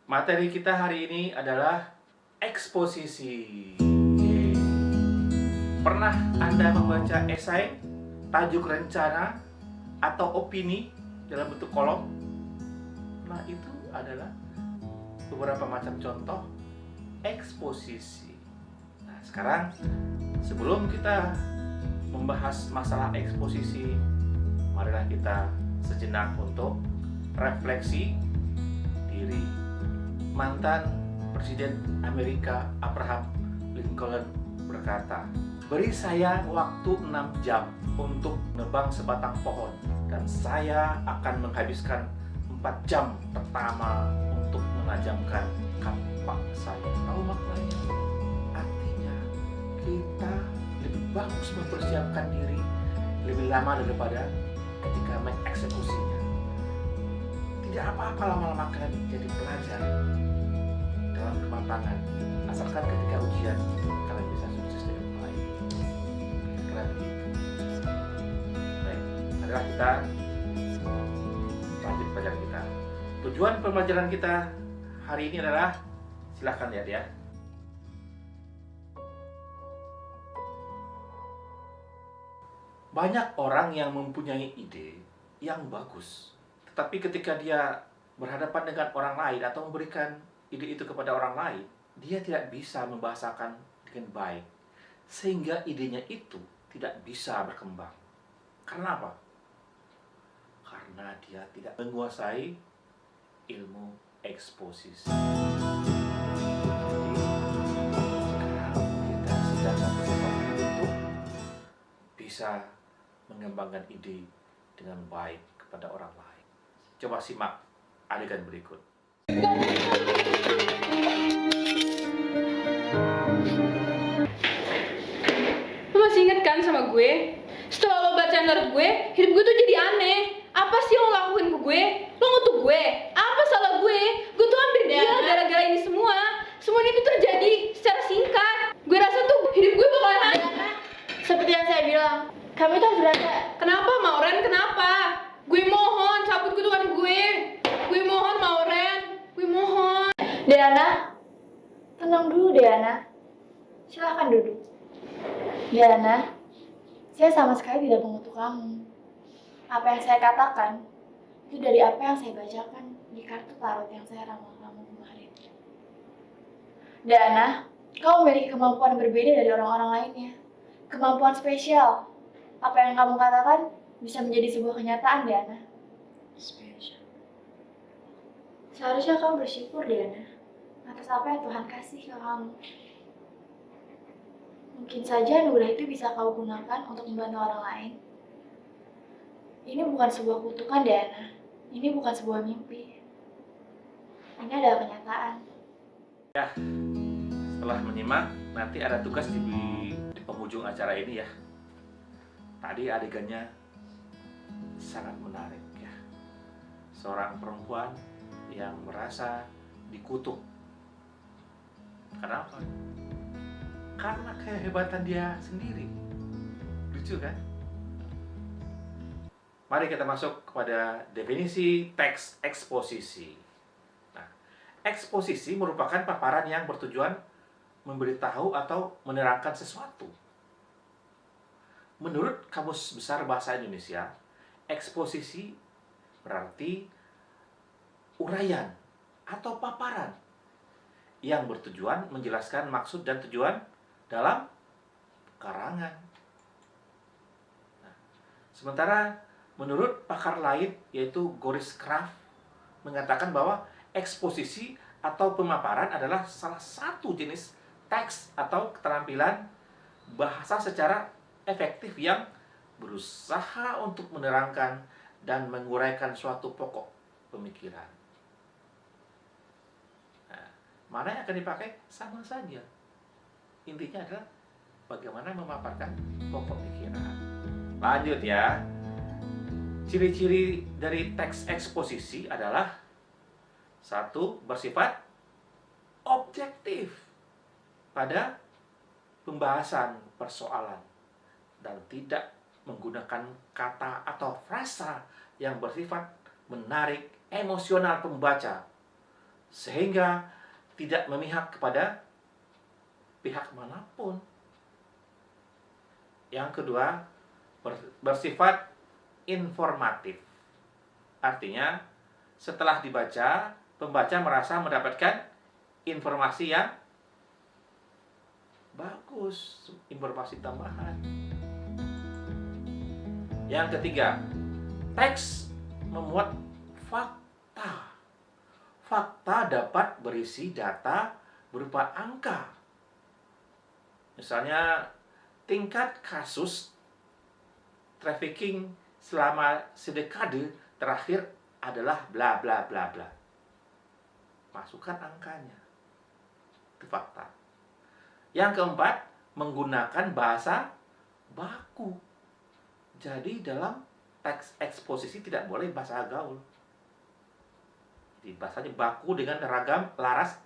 Materi kita hari ini adalah eksposisi. Pernah Anda membaca esai, tajuk rencana, atau opini dalam bentuk kolom? Nah, itu adalah beberapa macam contoh eksposisi. Nah, sekarang sebelum kita membahas masalah eksposisi, marilah kita sejenak untuk refleksi diri. Mantan Presiden Amerika Abraham Lincoln berkata, "Beri saya waktu 6 jam untuk menebang sebatang pohon, dan saya akan menghabiskan 4 jam pertama untuk menajamkan kampak saya." Tahu maknanya? Artinya, kita lebih bagus mempersiapkan diri lebih lama daripada ketika mengeksekusinya. Tidak apa-apa lama-lama kalian jadi pelajar dalam kematangan, asalkan ketika ujian kalian bisa sukses dengan baik. Kira begitu. Baik, marilah kita lanjut pelajaran kita. Tujuan pembelajaran kita hari ini adalah, silahkan lihat ya. Banyak orang yang mempunyai ide yang bagus, tetapi ketika dia berhadapan dengan orang lain atau memberikan ide itu kepada orang lain, dia tidak bisa membahasakan dengan baik, sehingga idenya itu tidak bisa berkembang. Karena apa? Karena dia tidak menguasai ilmu eksposisi. Jadi, sekarang kita sedang mempersiapkan untuk bisa mengembangkan ide dengan baik kepada orang lain. Coba simak adegan berikut. Lo masih inget kan sama gue? Setelah lo baca note gue, hidup gue tuh jadi aneh. Apa sih yang lo lakuin ke gue? Lo ngutuk gue? Apa salah gue? Gue tuh hampir gila gara-gara ini semua. Semua ini tuh terjadi secara singkat. Gue rasa tuh hidup gue bakalan aneh. Seperti yang saya bilang, kami tuh berasa. Kenapa, Mauren? Kenapa? Gue mohon, cabut kutukan gue. Gue mohon, Mauren. Gue mohon. Diana, tenang dulu Diana. Silahkan duduk. Diana, saya sama sekali tidak mengutuk kamu. Apa yang saya katakan, itu dari apa yang saya bacakan di kartu tarot yang saya ramal kamu kemarin. Diana, kamu memiliki kemampuan berbeda dari orang-orang lainnya. Kemampuan spesial. Apa yang kamu katakan bisa menjadi sebuah kenyataan, Diana. Spesial. Seharusnya kamu bersyukur, Diana, atas apa yang Tuhan kasih ke kamu. Mungkin saja anugerah itu bisa kau gunakan untuk membantu orang lain. Ini bukan sebuah kutukan, Diana. Ini bukan sebuah mimpi. Ini adalah kenyataan. Ya, setelah menyimak, nanti ada tugas di penghujung acara ini ya. Tadi adegannya sangat menarik ya. Seorang perempuan yang merasa dikutuk. Kenapa? Karena kehebatan dia sendiri. Lucu kan? Mari kita masuk kepada definisi teks eksposisi. Nah, eksposisi merupakan paparan yang bertujuan memberitahu atau menerangkan sesuatu. Menurut Kamus Besar Bahasa Indonesia, eksposisi berarti uraian atau paparan yang bertujuan menjelaskan maksud dan tujuan dalam karangan. Nah, sementara menurut pakar lain, yaitu Goris Kraft, mengatakan bahwa eksposisi atau pemaparan adalah salah satu jenis teks atau keterampilan bahasa secara efektif yang berusaha untuk menerangkan dan menguraikan suatu pokok pemikiran. Nah, mana yang akan dipakai? Sama saja. Intinya adalah bagaimana memaparkan pokok pikiran. Lanjut ya. Ciri-ciri dari teks eksposisi adalah: 1. Bersifat objektif pada pembahasan persoalan dan tidak menggunakan kata atau frasa yang bersifat menarik emosional pembaca sehingga tidak memihak kepada pihak manapun. Yang kedua, bersifat informatif. Artinya, setelah dibaca, pembaca merasa mendapatkan informasi yang bagus, informasi tambahan. Yang ketiga, teks memuat fakta. Fakta dapat berisi data berupa angka. Misalnya, tingkat kasus trafficking selama sedekade terakhir adalah bla bla bla bla. Masukkan angkanya. Itu fakta. Yang keempat, menggunakan bahasa baku. Jadi dalam teks eksposisi tidak boleh bahasa gaul. Jadi bahasanya baku dengan ragam laras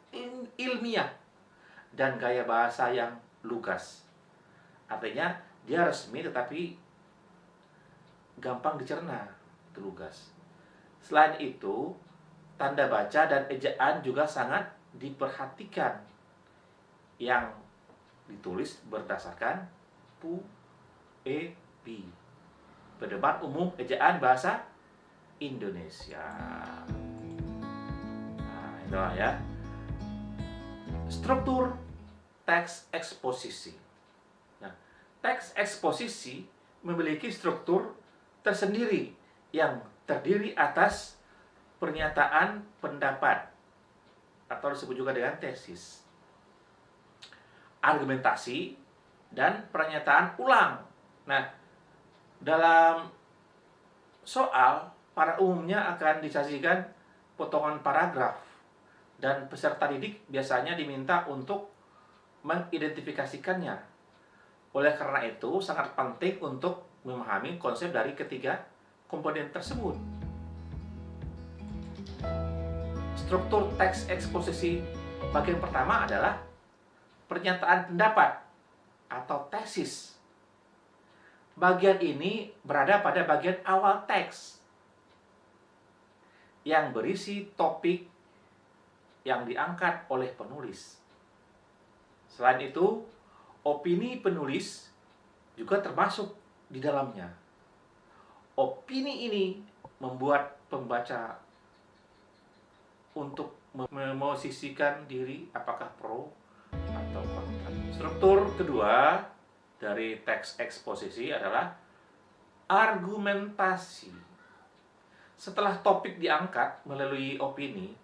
ilmiah dan gaya bahasa yang lugas. Artinya dia resmi tetapi gampang dicerna, itu lugas. Selain itu, tanda baca dan ejaan juga sangat diperhatikan, yang ditulis berdasarkan PUEB, Pedoman Umum Ejaan Bahasa Indonesia. Nah, itulah ya. Struktur teks eksposisi. Nah, teks eksposisi memiliki struktur tersendiri yang terdiri atas pernyataan pendapat atau disebut juga dengan tesis, argumentasi, dan pernyataan ulang. Nah, dalam soal pada umumnya akan disajikan potongan paragraf dan peserta didik biasanya diminta untuk mengidentifikasikannya. Oleh karena itu, sangat penting untuk memahami konsep dari ketiga komponen tersebut. Struktur teks eksposisi bagian pertama adalah pernyataan pendapat atau tesis. Bagian ini berada pada bagian awal teks yang berisi topik yang diangkat oleh penulis. Selain itu, opini penulis juga termasuk di dalamnya. Opini ini membuat pembaca untuk memosisikan diri apakah pro atau kontra. Struktur kedua dari teks eksposisi adalah argumentasi. Setelah topik diangkat melalui opini,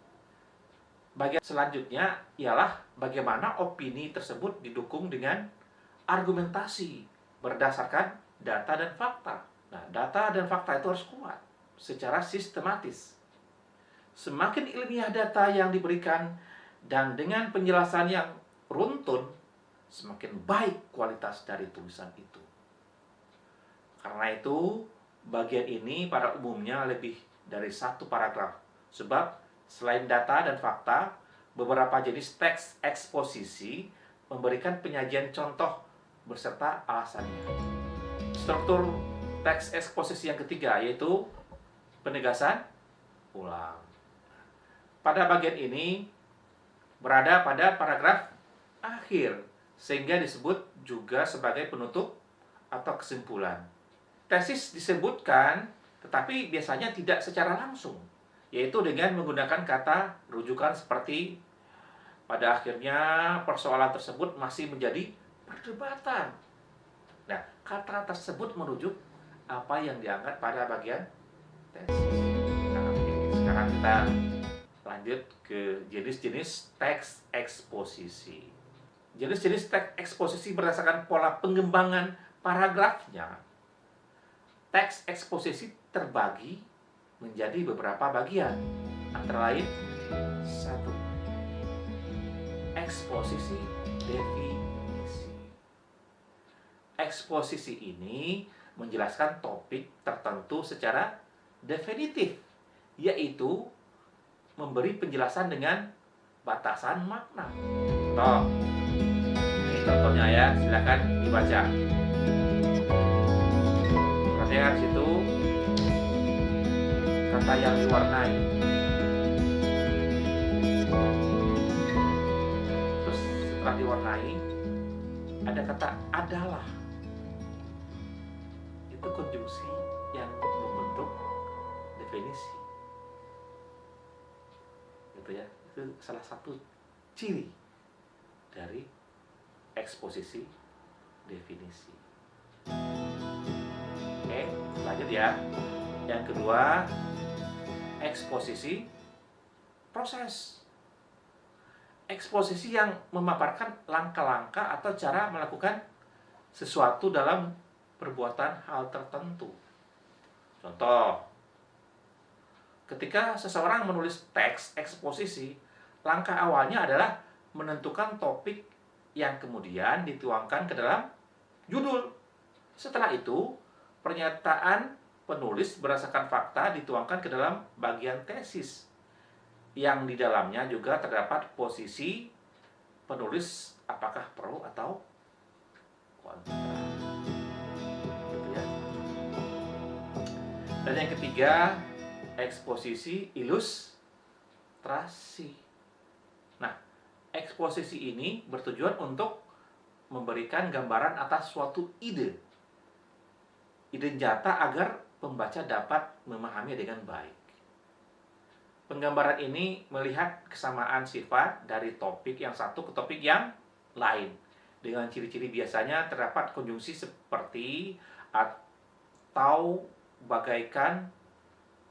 bagian selanjutnya ialah bagaimana opini tersebut didukung dengan argumentasi berdasarkan data dan fakta. Nah, data dan fakta itu harus kuat secara sistematis. Semakin ilmiah data yang diberikan dan dengan penjelasan yang runtun, semakin baik kualitas dari tulisan itu. Karena itu, bagian ini pada umumnya lebih dari satu paragraf. Sebab selain data dan fakta, beberapa jenis teks eksposisi memberikan penyajian contoh beserta alasannya. Struktur teks eksposisi yang ketiga yaitu penegasan ulang. Pada bagian ini berada pada paragraf akhir, sehingga disebut juga sebagai penutup atau kesimpulan. Tesis disebutkan, tetapi biasanya tidak secara langsung, yaitu dengan menggunakan kata rujukan seperti pada akhirnya persoalan tersebut masih menjadi perdebatan. Nah, kata tersebut merujuk apa yang diangkat pada bagian tesis. Nah, sekarang kita lanjut ke jenis-jenis teks eksposisi. Jenis-jenis teks eksposisi berdasarkan pola pengembangan paragrafnya. Teks eksposisi terbagi menjadi beberapa bagian, antara lain 1. Eksposisi definisi. Eksposisi ini menjelaskan topik tertentu secara definitif, yaitu memberi penjelasan dengan batasan makna. Ini contohnya ya, silakan dibaca. Perhatikan situ kata yang diwarnai. diwarnai ada kata adalah. Itu konjungsi yang membentuk definisi. Gitu ya. Itu salah satu ciri dari eksposisi definisi. Oke, lanjut ya. Yang kedua, eksposisi proses. Eksposisi yang memaparkan langkah-langkah atau cara melakukan sesuatu dalam perbuatan hal tertentu. Contoh, ketika seseorang menulis teks eksposisi, langkah awalnya adalah menentukan topik yang kemudian dituangkan ke dalam judul. Setelah itu, pernyataan penulis berdasarkan fakta dituangkan ke dalam bagian tesis, yang di dalamnya juga terdapat posisi penulis apakah pro atau kontra. Gitu ya. Dan yang ketiga, eksposisi ilustrasi. Nah, eksposisi ini bertujuan untuk memberikan gambaran atas suatu ide nyata agar pembaca dapat memahami dengan baik. Penggambaran ini melihat kesamaan sifat dari topik yang satu ke topik yang lain. Dengan ciri-ciri biasanya terdapat konjungsi seperti, atau, bagaikan,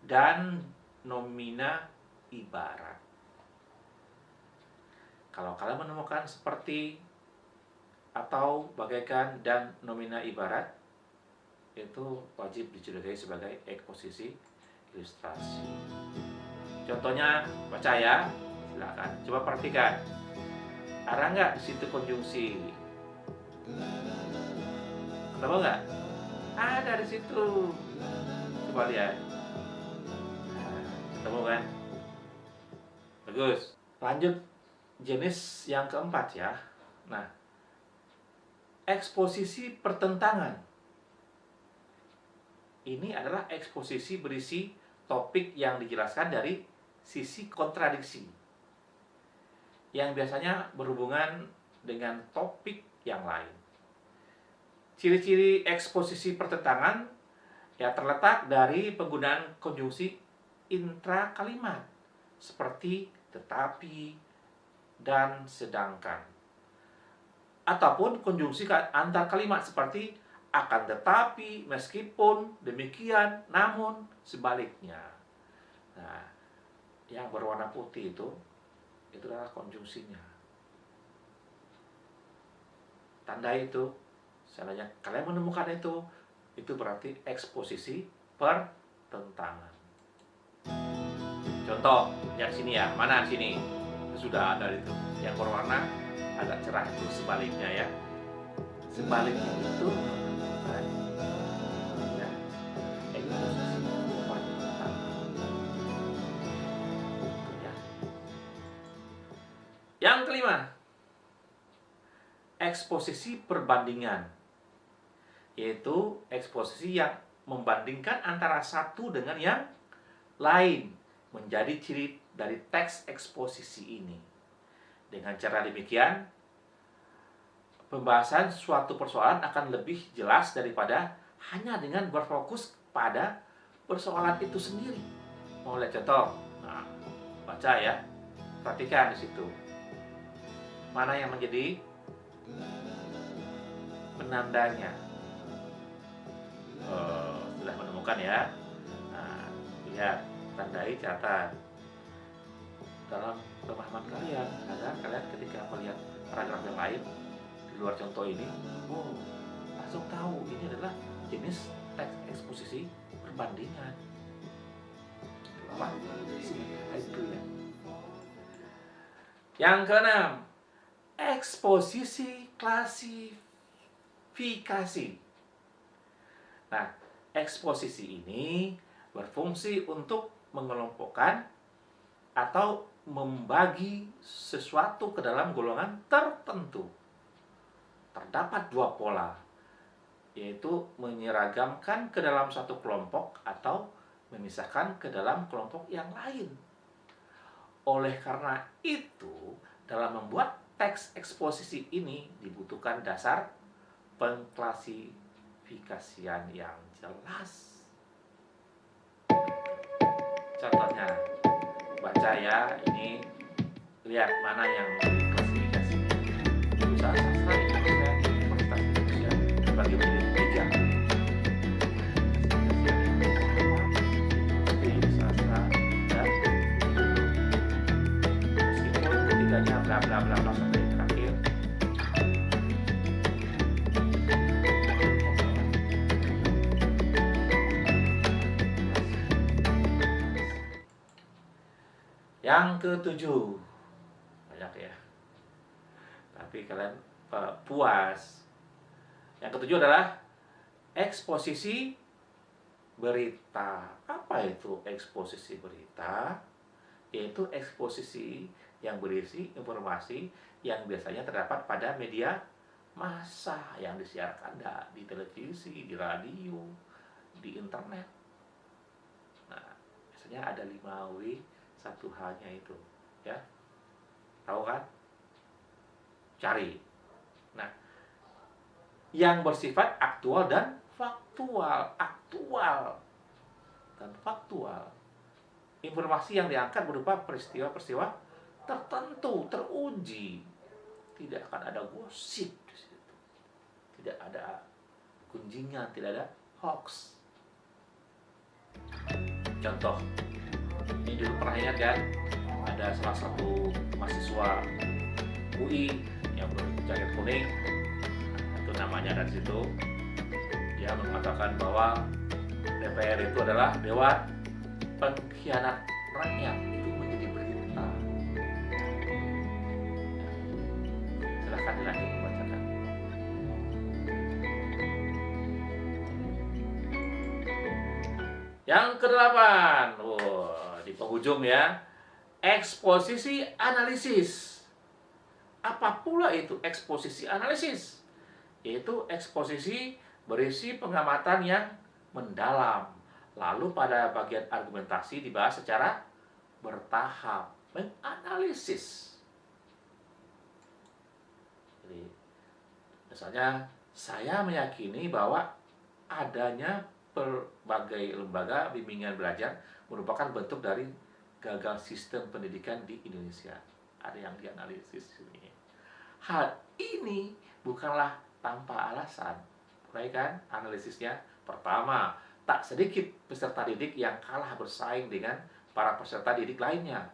dan nomina ibarat. Kalau kalian menemukan seperti, atau, bagaikan, dan nomina ibarat, itu wajib dicurigai sebagai eksposisi ilustrasi. Contohnya baca ya, silakan. Coba perhatikan. Ada nggak di situ konjungsi? Ketemu nggak? Ada di situ. Coba lihat. Ketemu kan? Bagus. Lanjut jenis yang keempat ya. Nah, eksposisi pertentangan. Ini adalah eksposisi berisi topik yang dijelaskan dari sisi kontradiksi, yang biasanya berhubungan dengan topik yang lain. Ciri-ciri eksposisi pertentangan ya terletak dari penggunaan konjungsi intra kalimat, seperti tetapi dan sedangkan, ataupun konjungsi antar kalimat seperti akan tetapi, meskipun, demikian, namun, sebaliknya. Nah, yang berwarna putih itu adalah konjungsinya. Tanda itu, seandainya kalian menemukan itu berarti eksposisi pertentangan. Contoh, yang sini ya, mana sini? Itu sudah ada itu. Yang berwarna agak cerah itu sebaliknya ya. Sebaliknya itu yang kelima, eksposisi perbandingan, yaitu eksposisi yang membandingkan antara satu dengan yang lain, menjadi ciri dari teks eksposisi ini. Dengan cara demikian, pembahasan suatu persoalan akan lebih jelas daripada hanya dengan berfokus pada persoalan itu sendiri. Mau lihat contoh? Nah, baca ya, perhatikan di situ. Mana yang menjadi penandanya? Sudah menemukan ya. Nah, lihat, tandai, catat dalam pemahaman kalian agar kalian ketika melihat paragraf yang lain di luar contoh ini, langsung tahu ini adalah jenis teks eksposisi perbandingan. Apa? Itu ya. Yang keenam, eksposisi klasifikasi. Nah, eksposisi ini berfungsi untuk mengelompokkan atau membagi sesuatu ke dalam golongan tertentu. Terdapat dua pola, yaitu menyeragamkan ke dalam satu kelompok atau memisahkan ke dalam kelompok yang lain. Oleh karena itu, dalam membuat teks eksposisi ini dibutuhkan dasar pengklasifikasian yang jelas. Contohnya, baca ya, ini lihat mana yang klasifikasi. Usaha sastra Indonesia di Universitas Indonesia bagi menjadi 3. Sastra dan meskipun ketiganya bla bla bla bla sampai terakhir. Yang ketujuh, banyak ya, tapi kalian puas. Yang ketujuh adalah eksposisi berita. Apa itu eksposisi berita? Yaitu eksposisi yang berisi informasi yang biasanya terdapat pada media massa yang disiarkan di televisi, di radio, di internet. Nah, biasanya ada 5W 1H-nya itu, ya. Tahu kan? Cari. Nah, yang bersifat aktual dan faktual. Aktual dan faktual. Informasi yang diangkat berupa peristiwa-peristiwa tertentu, teruji. Tidak akan ada gosip di situ. Tidak ada gunjingan, tidak ada hoax. Contoh, ini dulu pernah ingat kan? Ada salah satu mahasiswa UI yang berjaket kuning, itu namanya dari situ. Dia mengatakan bahwa DPR itu adalah dewan pengkhianat rakyat. Itu menjadi berita. Silahkan dilanjut membacakan. Yang kedelapan, di penghujung ya, eksposisi analisis. Apa pula itu eksposisi analisis? Yaitu eksposisi berisi pengamatan yang mendalam. Lalu pada bagian argumentasi dibahas secara bertahap, menganalisis. Jadi, misalnya saya meyakini bahwa adanya berbagai lembaga bimbingan belajar merupakan bentuk dari gagal sistem pendidikan di Indonesia. Ada yang dianalisis ini. Hal ini bukanlah tanpa alasan. Mulai kan analisisnya. Pertama, tak sedikit peserta didik yang kalah bersaing dengan para peserta didik lainnya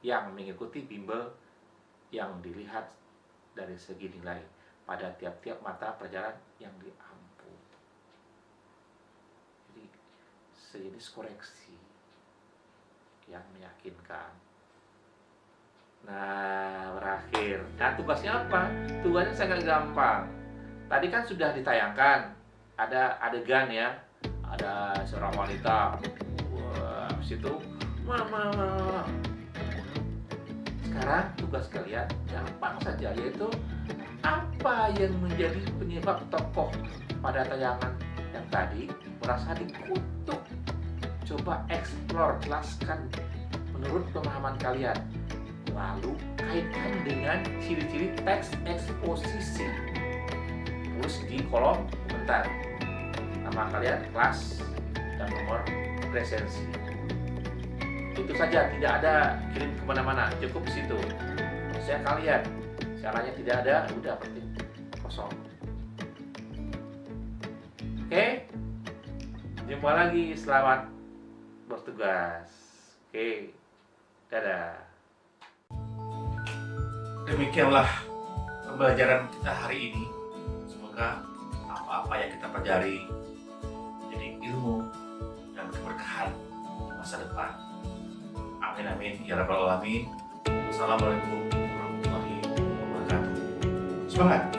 yang mengikuti bimbel yang dilihat dari segi nilai pada tiap-tiap mata pelajaran yang diampu. Jadi sejenis koreksi yang meyakinkan. Nah, berakhir. Nah, tugasnya apa? Tugasnya sangat gampang. Tadi kan sudah ditayangkan, ada adegan ya, ada seorang wanita, wah, situ, mama. Sekarang tugas kalian gampang saja, yaitu apa yang menjadi penyebab tokoh pada tayangan yang tadi merasa dikutuk. Coba explore, jelaskan menurut pemahaman kalian. Lalu kaitkan dengan ciri-ciri teks eksposisi. Tulis di kolom komentar nama kalian, kelas, dan nomor presensi. Itu saja, tidak ada kirim kemana-mana, cukup di situ. Saya kalian, caranya tidak ada, udah penting kosong. Oke, jumpa lagi, selamat bertugas. Oke, dadah. Demikianlah pembelajaran kita hari ini. Semoga apa-apa yang kita pelajari jadi ilmu dan keberkahan di masa depan. Amin amin ya rabbal alamin. Wassalamualaikum warahmatullahi wabarakatuh. Semangat.